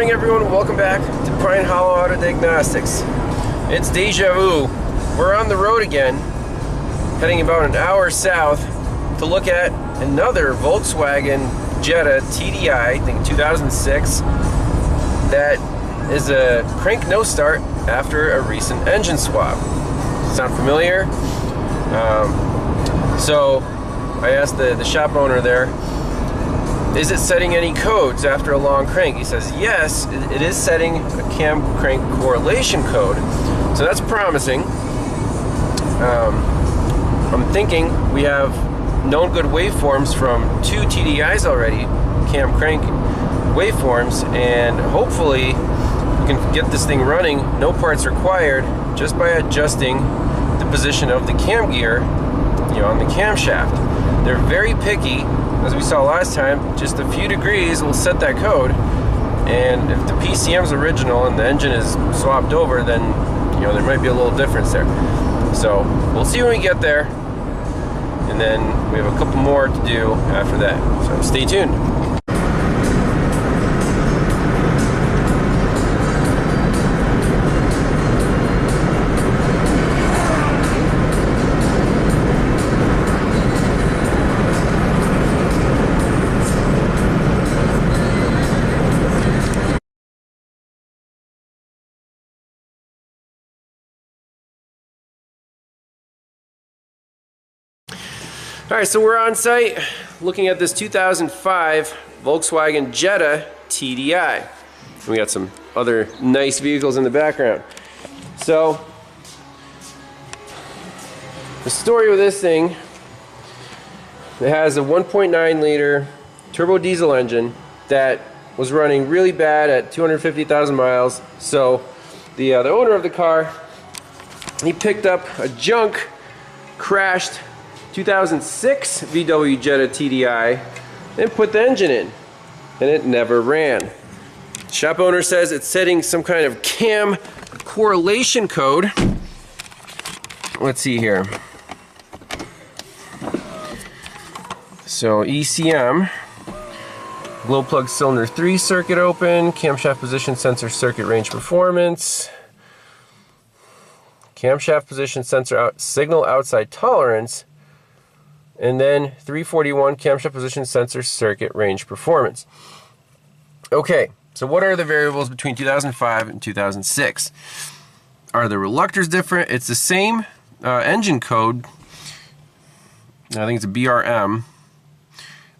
morning, everyone. Welcome back to Pine Hollow Auto Diagnostics. It's Deja Vu. We're on the road again, heading about an hour south to look at another Volkswagen Jetta TDI, I think 2006, that is a crank no start after a recent engine swap. Sound familiar? So I asked the shop owner there, is it setting any codes after a long crank? He says yes, it is setting a cam crank correlation code. So that's promising. I'm thinking we have known good waveforms from 2 TDIs already, cam crank waveforms, and hopefully we can get this thing running, no parts required, just by adjusting the position of the cam gear, on the camshaft. They're very picky, as we saw last time. Just a few degrees will set that code, and if the PCM's original and the engine is swapped over, then there might be a little difference there. So we'll see when we get there, and then we have a couple more to do after that. So stay tuned. Alright, so we're on site looking at this 2005 Volkswagen Jetta TDI. We got some other nice vehicles in the background. So, the story with this thing, it has a 1.9 liter turbo diesel engine that was running really bad at 250,000 miles. So, the owner of the car, he picked up a junk, crashed 2006 VW Jetta TDI and put the engine in, and it never ran. Shop owner says it's setting some kind of cam correlation code. Let's see here. So ECM, glow plug cylinder 3 circuit open, camshaft position sensor circuit range performance, camshaft position sensor signal outside tolerance, and then 341 camshaft position sensor circuit range performance. Okay, so what are the variables between 2005 and 2006? Are the reluctors different? It's the same engine code. I think it's a BRM,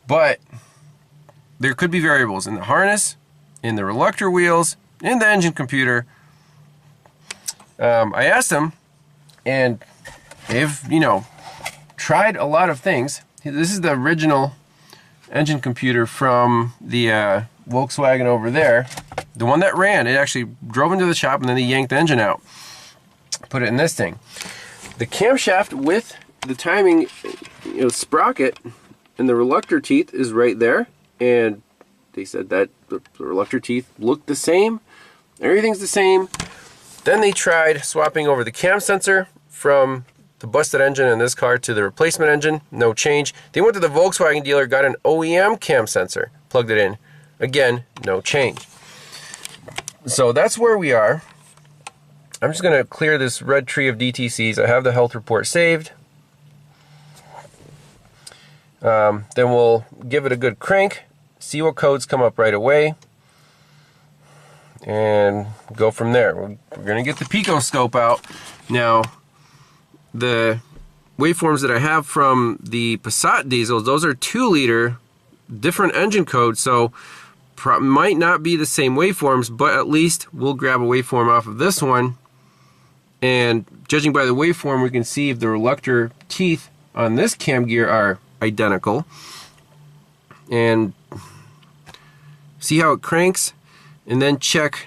but there could be variables in the harness, in the reluctor wheels, in the engine computer. I asked them, and they've, tried a lot of things. This is the original engine computer from the Volkswagen over there. The one that ran, it actually drove into the shop and then they yanked the engine out. Put it in this thing. The camshaft with the timing sprocket and the reluctor teeth is right there. And they said that the reluctor teeth look the same. Everything's the same. Then they tried swapping over the cam sensor from the busted engine in this car to the replacement engine, no change. They went to the Volkswagen dealer, got an OEM cam sensor, plugged it in. Again, no change. So that's where we are. I'm just going to clear this red tree of DTCs. I have the health report saved. Then we'll give it a good crank, see what codes come up right away, and go from there. We're going to get the Pico scope out. Now, the waveforms that I have from the Passat diesels, those are 2 liter, different engine codes, so might not be the same waveforms, but at least we'll grab a waveform off of this one, and judging by the waveform we can see if the reluctor teeth on this cam gear are identical, and see how it cranks, and then check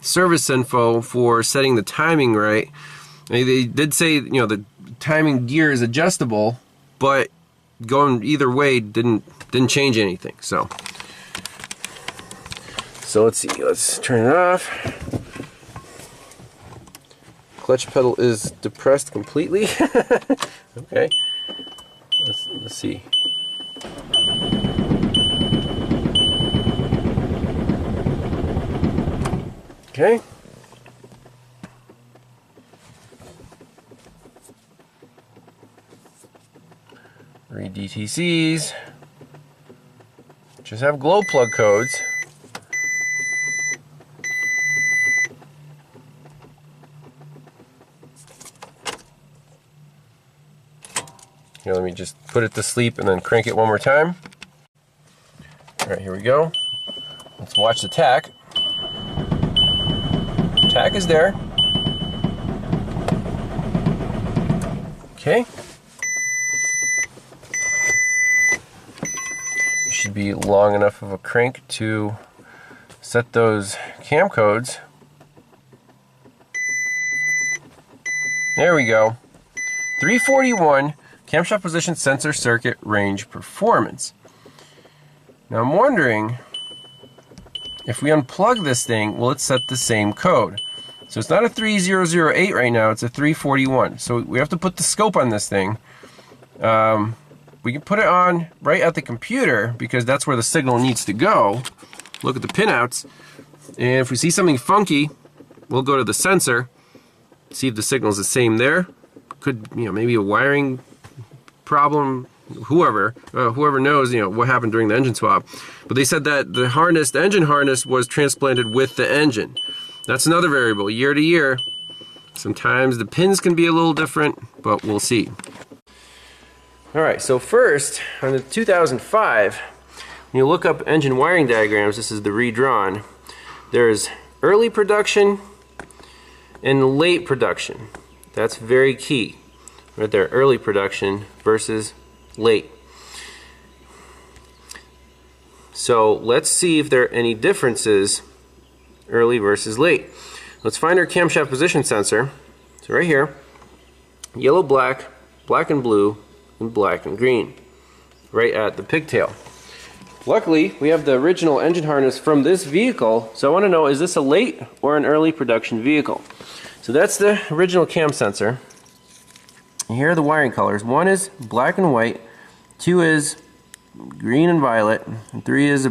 service info for setting the timing right. They did say, the timing gear is adjustable, but going either way didn't change anything. So let's see. Let's turn it off. Clutch pedal is depressed completely. Okay. Let's see. Okay. 3 DTCs. Just have glow plug codes. Here, let me just put it to sleep and then crank it one more time. Alright, here we go. Let's watch the tach. Tach is there. Okay. Should be long enough of a crank to set those cam codes. There we go. 341 camshaft position sensor circuit range performance. Now I'm wondering if we unplug this thing, will it set the same code? So it's not a 3008 right now, it's a 341. So we have to put the scope on this thing. We can put it on right at the computer because that's where the signal needs to go. Look at the pinouts. And if we see something funky, we'll go to the sensor, see if the signal is the same there. Could, maybe a wiring problem, whoever knows, what happened during the engine swap. But they said that the engine harness was transplanted with the engine. That's another variable, year to year. Sometimes the pins can be a little different, but we'll see. Alright, so first, on the 2005, when you look up engine wiring diagrams, this is the redrawn, there's early production and late production. That's very key. Right there, early production versus late. So let's see if there are any differences early versus late. Let's find our camshaft position sensor. So right here, yellow, black, black and blue, and black and green, right at the pigtail. Luckily, we have the original engine harness from this vehicle, so I want to know, is this a late or an early production vehicle? So that's the original cam sensor. And here are the wiring colors. 1 is black and white, 2 is green and violet, and 3 is a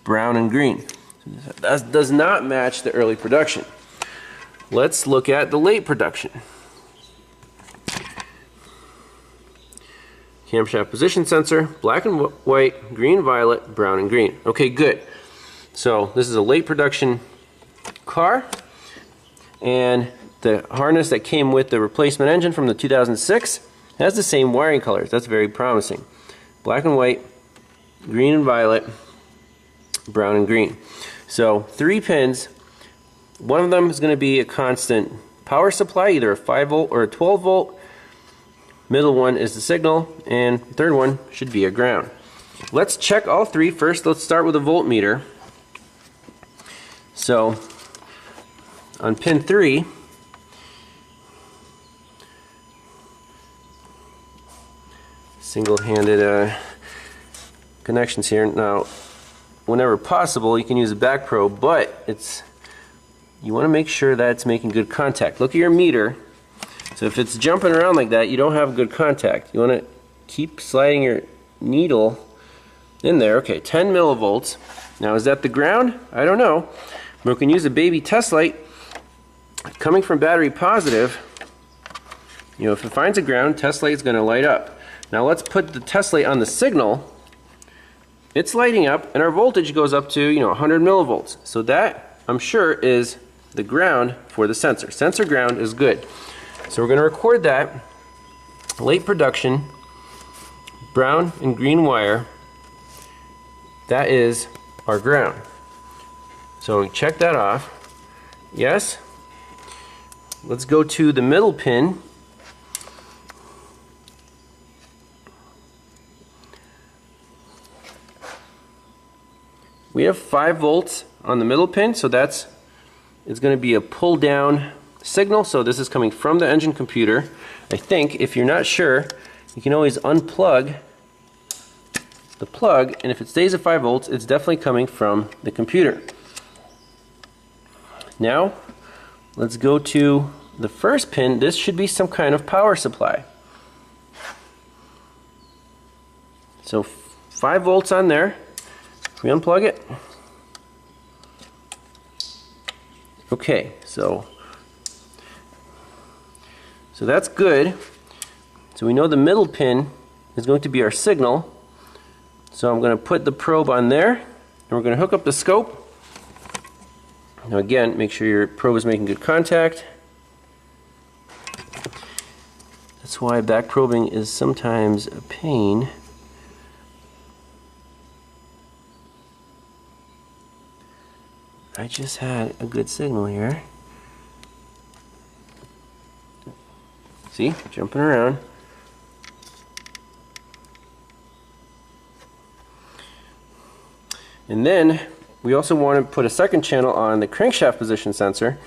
brown and green. So that does not match the early production. Let's look at the late production. Camshaft position sensor, black and white, green, violet, brown, and green. Okay, good. So this is a late production car, and the harness that came with the replacement engine from the 2006 has the same wiring colors. That's very promising. Black and white, green and violet, brown and green. So 3 pins. One of them is going to be a constant power supply, either a 5 volt or a 12 volt. Middle one is the signal, and the third one should be a ground. Let's check all 3 first. Let's start with a voltmeter. So on pin 3, single-handed connections here. Now, whenever possible, you can use a back probe, but you want to make sure that it's making good contact. Look at your meter. So if it's jumping around like that, you don't have good contact. You want to keep sliding your needle in there. Okay, 10 millivolts. Now is that the ground? I don't know. We can use a baby test light coming from battery positive. If it finds a ground, test light is going to light up. Now let's put the test light on the signal. It's lighting up, and our voltage goes up to 100 millivolts. So that, I'm sure, is the ground for the sensor. Sensor ground is good. So we're going to record that. Late production, brown and green wire. That is our ground. So we check that off. Yes. Let's go to the middle pin. We have 5 volts on the middle pin, so it's going to be a pull down signal. So this is coming from the engine computer. I think if you're not sure, you can always unplug the plug, and if it stays at 5 volts, it's definitely coming from the computer. Now let's go to the first pin. This should be some kind of power supply. So 5 volts on there. If we unplug it, Okay, so that's good. So we know the middle pin is going to be our signal. So I'm going to put the probe on there, and we're going to hook up the scope. Now again, make sure your probe is making good contact. That's why back probing is sometimes a pain. I just had a good signal here. See, jumping around. And then we also want to put a second channel on the crankshaft position sensor.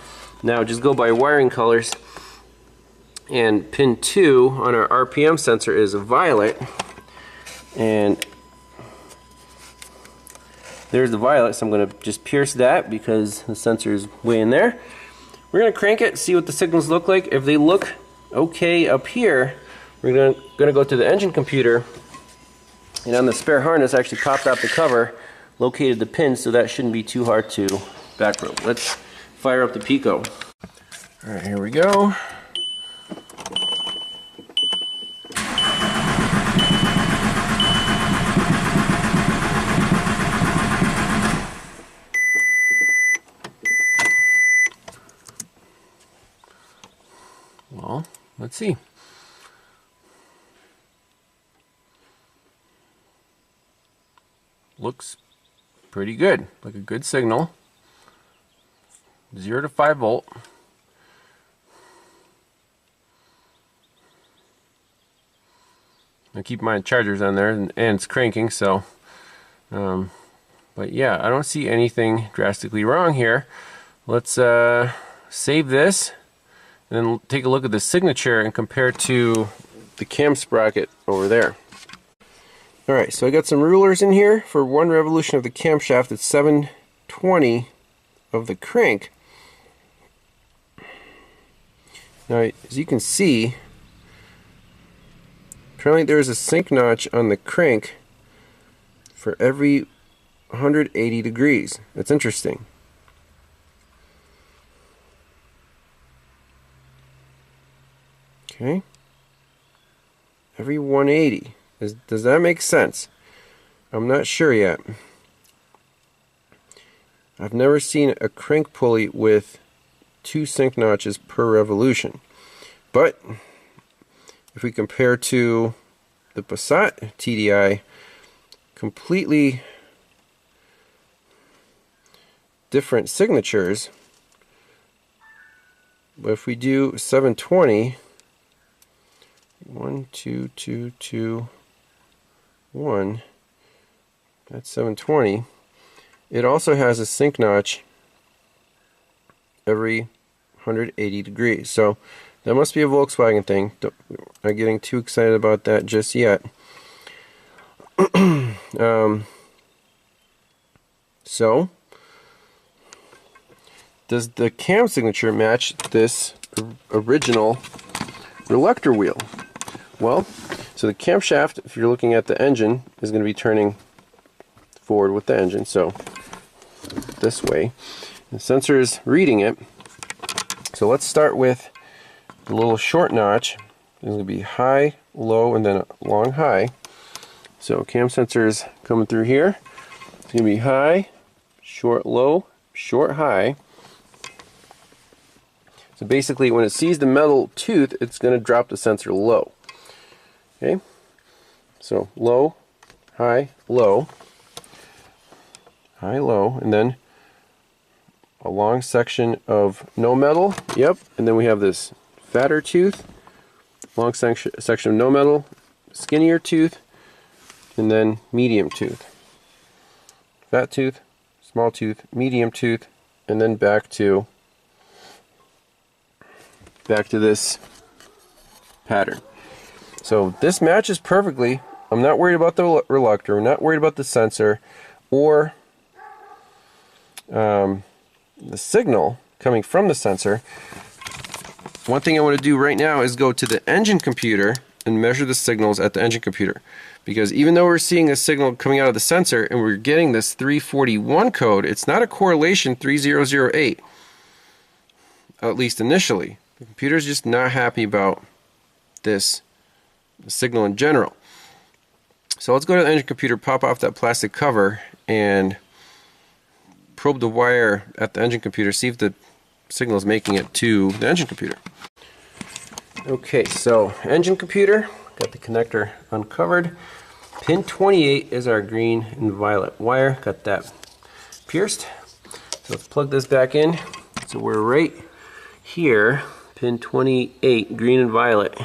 Now just go by wiring colors. And pin 2 on our RPM sensor is violet. And there's the violet, so I'm going to just pierce that because the sensor is way in there. We're going to crank it, see what the signals look like. If they look okay up here, we're going to go to the engine computer. And on the spare harness, I actually popped out the cover, located the pins, so that shouldn't be too hard to back probe. Let's fire up the Pico. Alright, here we go. Well, let's see. Looks pretty good, like a good signal. 0 to 5 volt. I keep my chargers on there, and it's cranking, so but yeah, I don't see anything drastically wrong here. Let's save this and then take a look at the signature and compare to the cam sprocket over there. Alright, so I got some rulers in here. For 1 revolution of the camshaft, it's 7/20 of the crank. Now, as you can see, apparently there's a sync notch on the crank for every 180 degrees. That's interesting. Okay. Every 180. Does that make sense? I'm not sure yet. I've never seen a crank pulley with 2 sync notches per revolution. But if we compare to the Passat TDI, completely different signatures. But if we do 720, 1, 2, 2, 2, 1, that's 720. It also has a sync notch every 180 degrees. So that must be a Volkswagen thing. Not getting too excited about that just yet. So, does the cam signature match this original reluctor wheel? Well, so the camshaft, if you're looking at the engine, is going to be turning forward with the engine, so this way. The sensor is reading it. So let's start with the little short notch. It's going to be high, low, and then a long high. So cam sensor is coming through here. It's going to be high, short, low, short, high. So basically when it sees the metal tooth, it's going to drop the sensor low. Okay, so low, high, low, high, low, and then a long section of no metal. Yep, and then we have this fatter tooth, long section of no metal, skinnier tooth, and then medium tooth. Fat tooth, small tooth, medium tooth, and then back to this pattern. So this matches perfectly. I'm not worried about the reluctor. I'm not worried about the sensor or the signal coming from the sensor. One thing I want to do right now is go to the engine computer and measure the signals at the engine computer. Because even though we're seeing a signal coming out of the sensor and we're getting this 341 code, it's not a correlation 3008. at least initially. The computer's just not happy about this signal in general. So let's go to the engine computer, pop off that plastic cover, and probe the wire at the engine computer, see if the signal is making it to the engine computer. Okay, so engine computer, got the connector uncovered. Pin 28 is our green and violet wire, got that pierced. So let's plug this back in. So we're right here, pin 28, green and violet,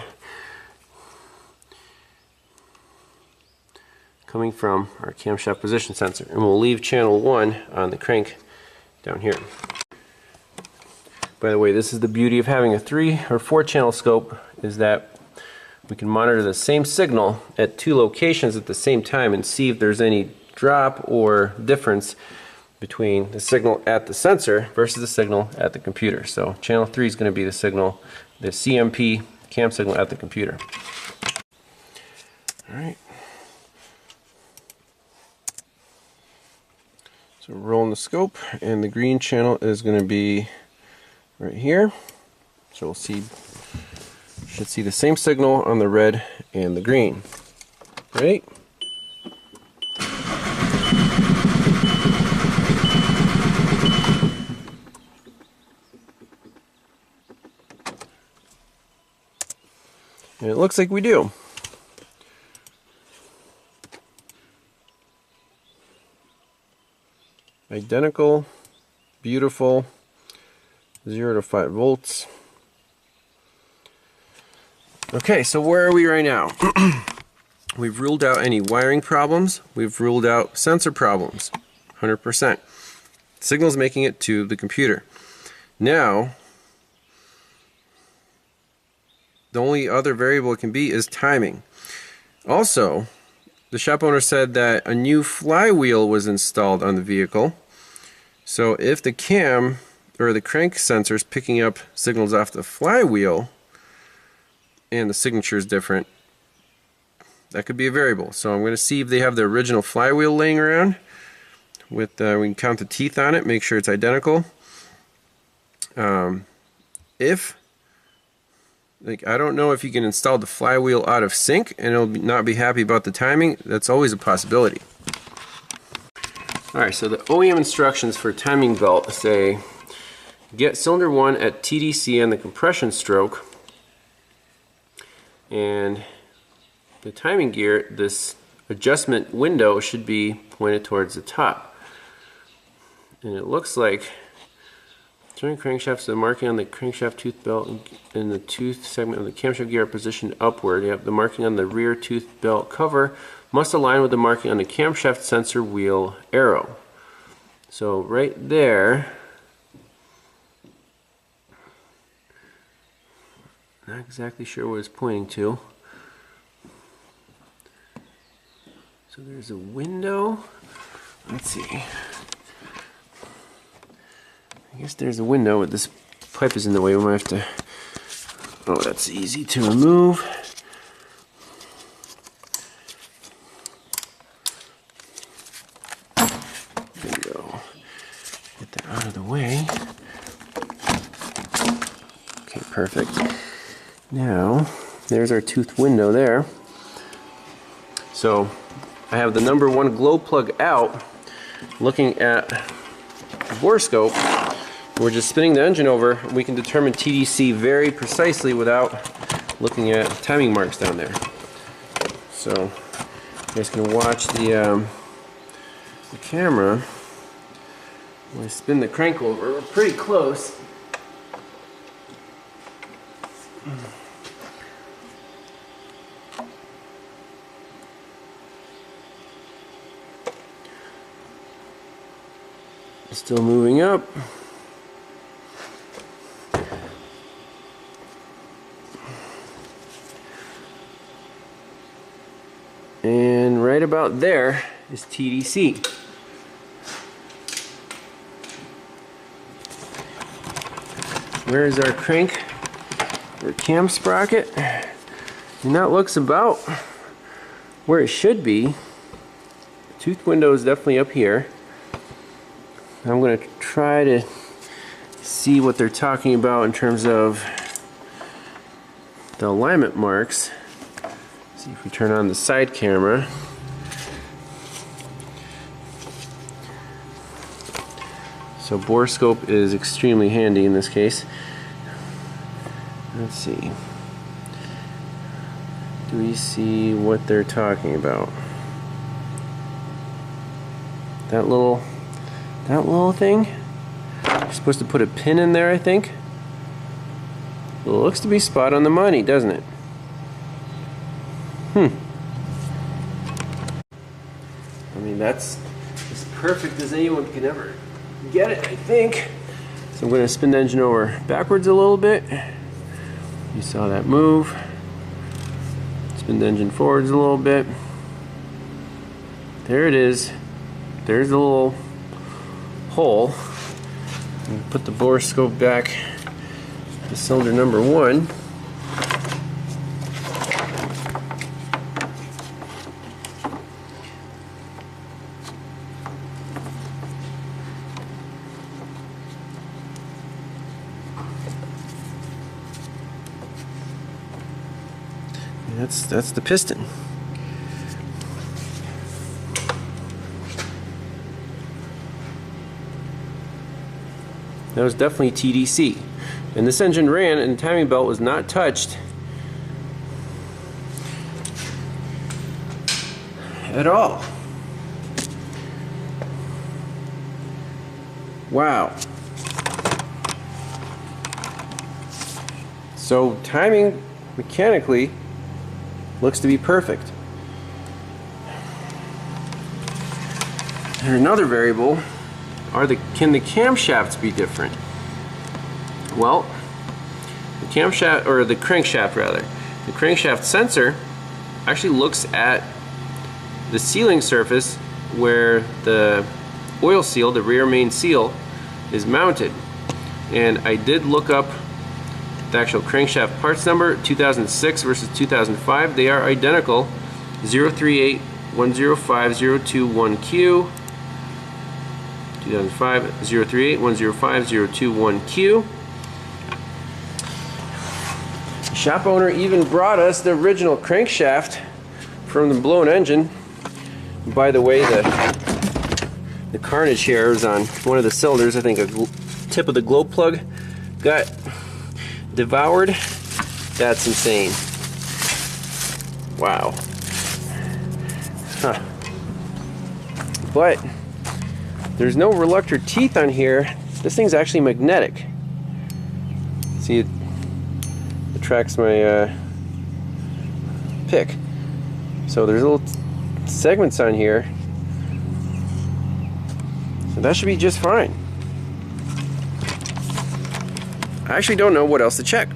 coming from our camshaft position sensor. And we'll leave channel 1 on the crank down here. By the way, this is the beauty of having a 3 or 4 channel scope, is that we can monitor the same signal at 2 locations at the same time and see if there's any drop or difference between the signal at the sensor versus the signal at the computer. So channel 3 is going to be the signal, the CMP cam signal at the computer. Alright. So we're rolling the scope, and the green channel is going to be right here. So we'll see, should see the same signal on the red and the green. Right? And it looks like we do. Identical, beautiful, 0 to 5 volts. Okay, so where are we right now? We've ruled out any wiring problems. We've ruled out sensor problems, 100%. Signal's making it to the computer. Now, the only other variable it can be is timing. Also, the shop owner said that a new flywheel was installed on the vehicle. So if the cam or the crank sensor is picking up signals off the flywheel and the signature is different, that could be a variable. So I'm going to see if they have the original flywheel laying around. With we can count the teeth on it, make sure it's identical. If I don't know if you can install the flywheel out of sync and it'll not be happy about the timing. That's always a possibility. Alright, so the OEM instructions for timing belt say get cylinder 1 at TDC on the compression stroke, and the timing gear, this adjustment window should be pointed towards the top. And it looks like turning crankshaft, so the marking on the crankshaft tooth belt and the tooth segment of the camshaft gear are positioned upward. Yep, the marking on the rear tooth belt cover must align with the marking on the camshaft sensor wheel arrow. So right there, not exactly sure what it's pointing to. So there's a window. Let's see. I guess there's a window, but this pipe is in the way. We might have to. Oh, that's easy to remove. There we go. Get that out of the way. Okay, perfect. Now, there's our tooth window there. So, I have the number 1 glow plug out, looking at the bore scope. We're just spinning the engine over. We can determine TDC very precisely without looking at timing marks down there. So, you guys can watch the camera. When I spin the crank over, we're pretty close. Still moving up. And right about there is TDC. Where is our crank or cam sprocket? And that looks about where it should be. The tooth window is definitely up here. I'm going to try to see what they're talking about in terms of the alignment marks. See if we turn on the side camera. So borescope is extremely handy in this case. Let's see. Do we see what they're talking about? That little thing? You're supposed to put a pin in there, I think. It looks to be spot on the money, doesn't it? I mean, that's as perfect as anyone could ever get it, I think. So I'm going to spin the engine over backwards a little bit. You saw that move. Spin the engine forwards a little bit. There it is. There's the little hole. Put the borescope back to cylinder number 1. That's the piston. That was definitely TDC. And this engine ran and the timing belt was not touched at all. Wow. So timing mechanically looks to be perfect. And another variable can the camshafts be different? Well, the camshaft, or the crankshaft rather, the crankshaft sensor actually looks at the sealing surface where the oil seal, the rear main seal, is mounted. And I did look up the actual crankshaft parts number, 2006 versus 2005. They are identical, 038105021Q, 2005 038105021Q. The shop owner even brought us the original crankshaft from the blown engine. By the way, the carnage here is on one of the cylinders. I think a tip of the glow plug got devoured. That's insane. Wow. Huh. But there's no reluctor teeth on here. This thing's actually magnetic. See, it attracts my pick. So there's little segments on here. So that should be just fine. I actually don't know what else to check.